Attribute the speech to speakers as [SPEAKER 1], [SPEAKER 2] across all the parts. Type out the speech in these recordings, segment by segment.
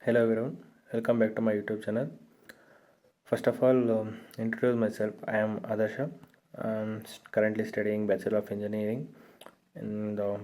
[SPEAKER 1] Hello everyone, welcome back to my YouTube channel. First of all, introduce myself. I am Adarsha. I'm currently studying Bachelor of Engineering in the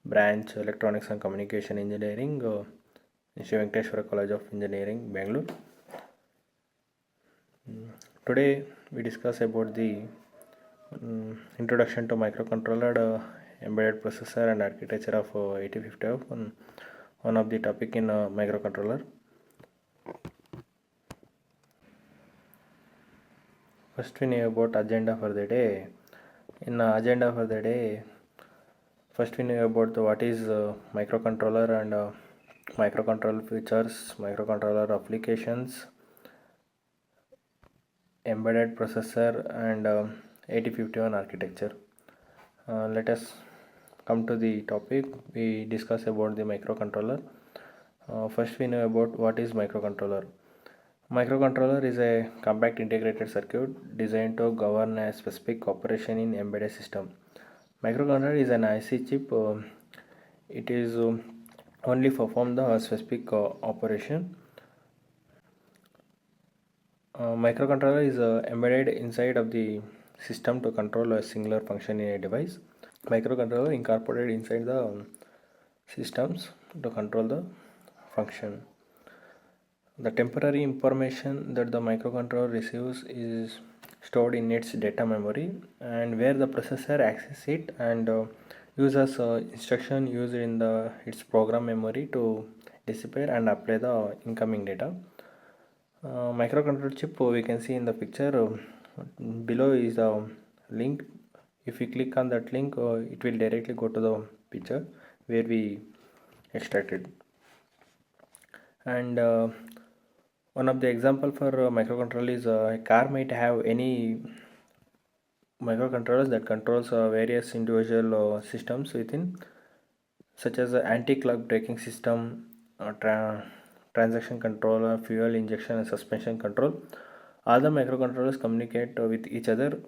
[SPEAKER 1] branch Electronics and Communication Engineering in Sri Venkateshwara College of Engineering, Bangalore. Today we discuss about the introduction to microcontroller, embedded processor and architecture of 8050 one of the topic in microcontroller. First we know about agenda for the day. In agenda for the day, first we know about what is microcontroller and microcontroller features, microcontroller applications, embedded processor and 8051 architecture. Let us come to the topic. We discuss about the microcontroller. First we know about what is microcontroller. Microcontroller is a compact integrated circuit designed to govern a specific operation in embedded system. Microcontroller is an IC chip. It is only perform the specific operation. Microcontroller is embedded inside of the system to control a singular function in a device. Microcontroller incorporated inside the systems to control the function. The temporary information that the microcontroller receives is stored in its data memory, and where the processor accesses it and uses instruction used in its program memory to display and apply the incoming data. Microcontroller chip we can see in the picture. Below is a link. If we click on that link, it will directly go to the picture where we extracted. And one of the example for microcontroller is a car might have any microcontrollers that controls various individual systems within, such as anti-clock braking system, transaction controller, fuel injection and suspension control. All the microcontrollers communicate with each other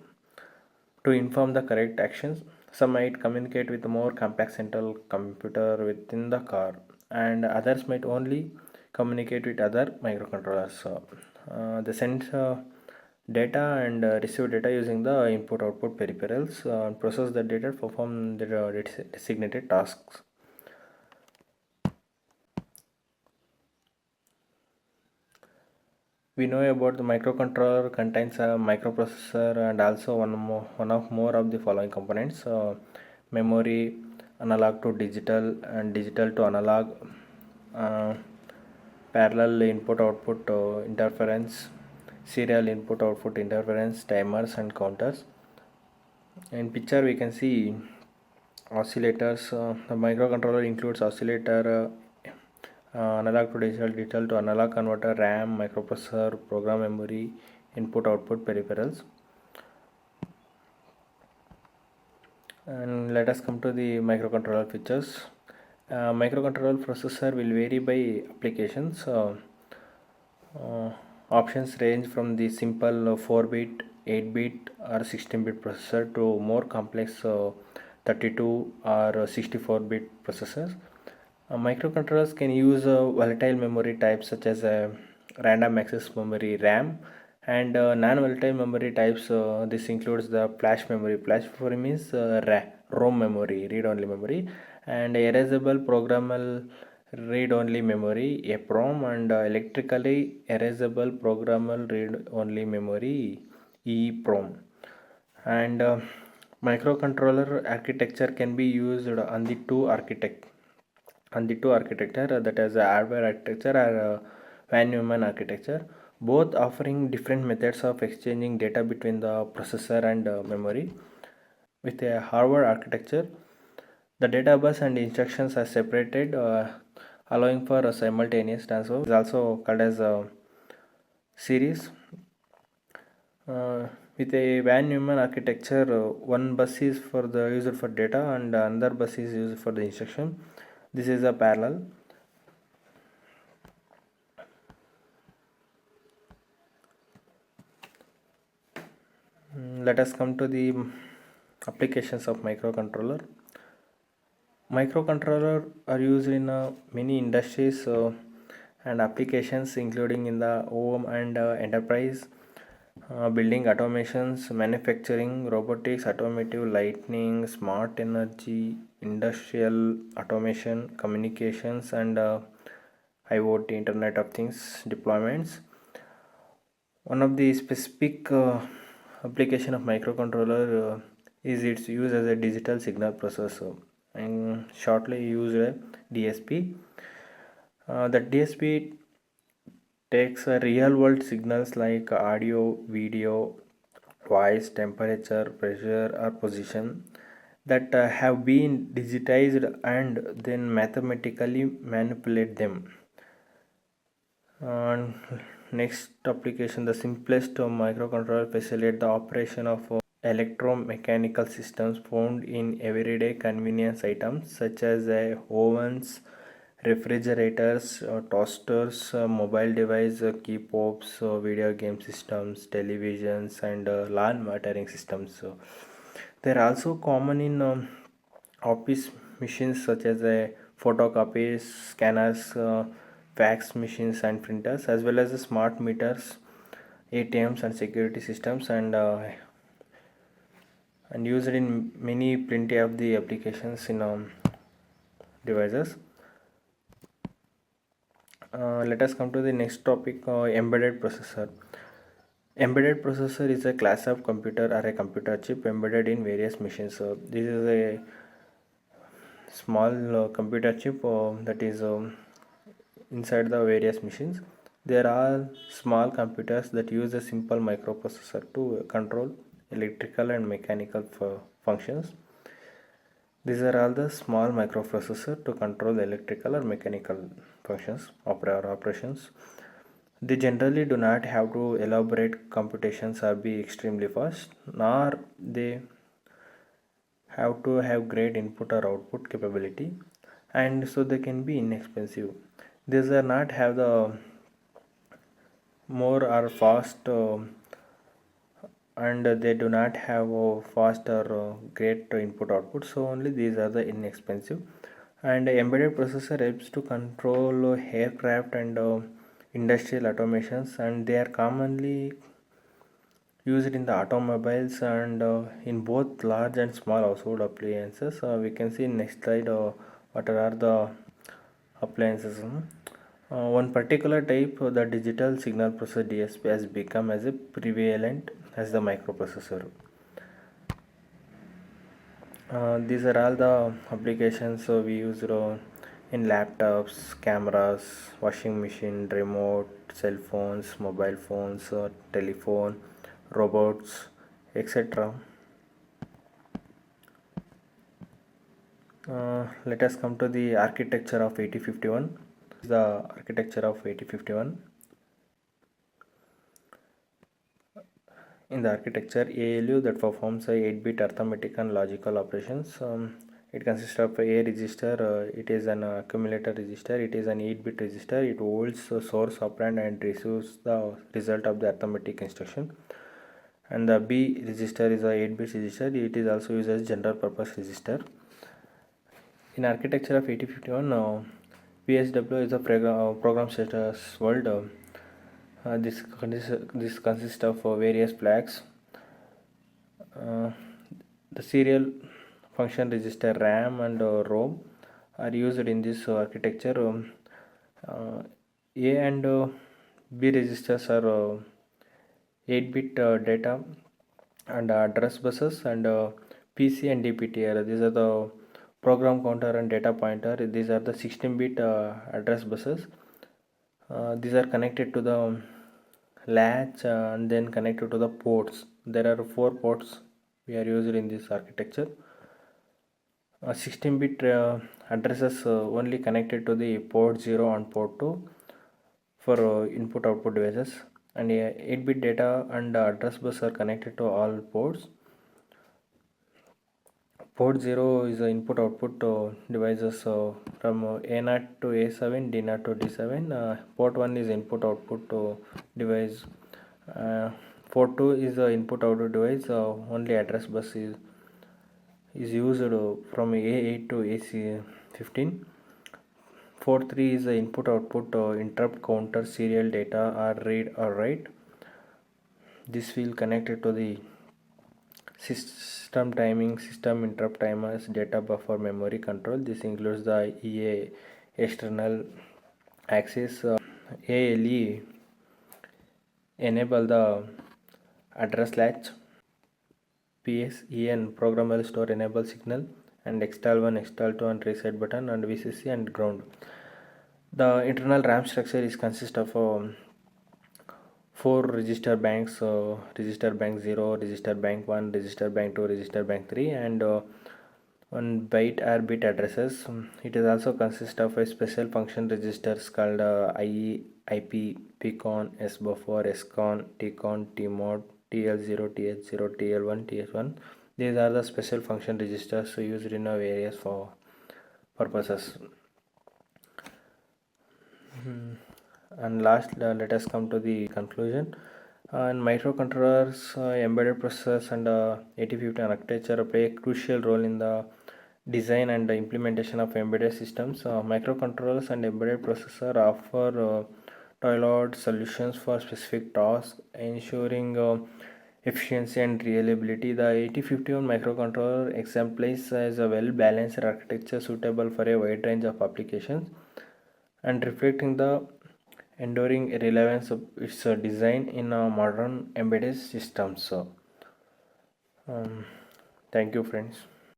[SPEAKER 1] to inform the correct actions. Some might communicate with a more complex central computer within the car, and others might only communicate with other microcontrollers. They send data and receive data using the input output peripherals and process the data, perform the designated tasks. We know about the microcontroller contains a microprocessor and also one of more of the following components: memory, analog to digital and digital to analog, uh, parallel input output interference, serial input output interference, timers and counters. In picture we can see oscillators. The microcontroller includes oscillator, analog to digital, digital to analog converter, RAM, microprocessor, program memory, input output peripherals. And let us come to the microcontroller features. Microcontroller processor will vary by applications. Options range from the simple 4-bit, 8-bit or 16-bit processor to more complex 32 or 64-bit processors. Microcontrollers can use volatile memory types such as random access memory RAM and non-volatile memory types. This includes the flash memory. Flash memory means ROM memory, read-only memory, and erasable programmable read-only memory, EPROM, and electrically erasable programmable read-only memory, EEPROM. And microcontroller architecture can be used on the two architecture, that is hardware architecture or Van Neumann architecture, both offering different methods of exchanging data between the processor and memory. With a hardware architecture, the data bus and instructions are separated, allowing for a simultaneous transfer. It is also called as a series. With a Van Neumann architecture, one bus is for the user for data and another bus is used for the instruction. This is a parallel. Let us come to the applications of microcontroller. Microcontroller are used in many industries and applications including in the home and enterprise, building automations, manufacturing, robotics, automotive, lighting, smart energy, industrial automation, communications, and IoT, Internet of Things deployments. One of the specific application of microcontroller is its use as a digital signal processor, and shortly used a DSP. The DSP takes real world signals like audio, video, voice, temperature, pressure, or position that have been digitized and then mathematically manipulate them. And next application, the simplest microcontroller facilitate the operation of electromechanical systems found in everyday convenience items such as ovens, refrigerators, toasters, mobile device, keypobes, video game systems, televisions, and lawn watering systems. So they are also common in office machines such as photocopies, scanners, fax machines, and printers, as well as the smart meters, ATMs, and security systems, and used in many plenty of the applications in devices. Let us come to the next topic, embedded processor. Embedded processor is a class of computer or a computer chip embedded in various machines. This is a small computer chip that is inside the various machines. There are small computers that use a simple microprocessor to control electrical and mechanical functions. These are all the small microprocessor to control electrical or mechanical functions operations. They generally do not have to elaborate computations or be extremely fast, nor they have to have great input or output capability, and so they can be inexpensive. These are not have the more or fast and they do not have a fast or great input output, so only these are the inexpensive. And embedded processor helps to control aircraft and industrial automations, and they are commonly used in the automobiles and in both large and small household appliances. We can see next slide what are the appliances. One particular type, the digital signal processor DSP, has become as a prevalent as the microprocessor. These are all the applications we use in laptops, cameras, washing machine, remote, cell phones, mobile phones, telephone, robots, etc. Let us come to the architecture of 8051. The architecture of 8051. In the architecture, ALU that performs a 8-bit arithmetic and logical operations. It consists of a register. It is an accumulator register. It is an 8-bit register. It holds the source operand and receives the result of the arithmetic instruction. And the B register is a 8-bit register. It is also used as general purpose register. In architecture of 8051, PSW is a program status world. This consists of various flags. The serial function register RAM and ROM are used in this architecture. A and B registers are 8-bit data and address buses, and PC and DPTR. These are the program counter and data pointer. These are the 16-bit address buses. These are connected to the latch and then connected to the ports. There are 4 ports we are used in this architecture. 16-bit addresses only connected to the port 0 and port 2 for input output devices, and 8-bit data and address bus are connected to all ports. Port 0 is the input output devices from A0 to A7, D0 to D7. Port 1 is input output device. Port 2 is the input output device. Only address bus is used from A8 to AC15. Port 3 is the input output interrupt counter serial data or read or write. This will connect it to the system timing, system interrupt timers, data buffer, memory control. This includes the EA external access. ALE enable the address latch. PSEN programmable store enable signal, and external 1, external 2 and reset button, and VCC and ground. The internal RAM structure is consist of four register banks: register bank 0, register bank 1, register bank 2, register bank 3, and one byte or bit addresses. It is also consist of a special function registers called IE, IP, PCON, SBuffer, SCON, TCON, TMOD, TL0, TH0, TL1, TH1. These are the special function registers used in various for purposes. And last, let us come to the conclusion. And microcontrollers, embedded processors, and 8050 architecture play a crucial role in the design and the implementation of embedded systems. Microcontrollers and embedded processor offer tailored solutions for specific tasks, ensuring efficiency and reliability. The 8051 microcontroller exemplifies a well balanced architecture suitable for a wide range of applications and reflecting the enduring relevance of its design in modern embedded systems. Um, Thank you, friends.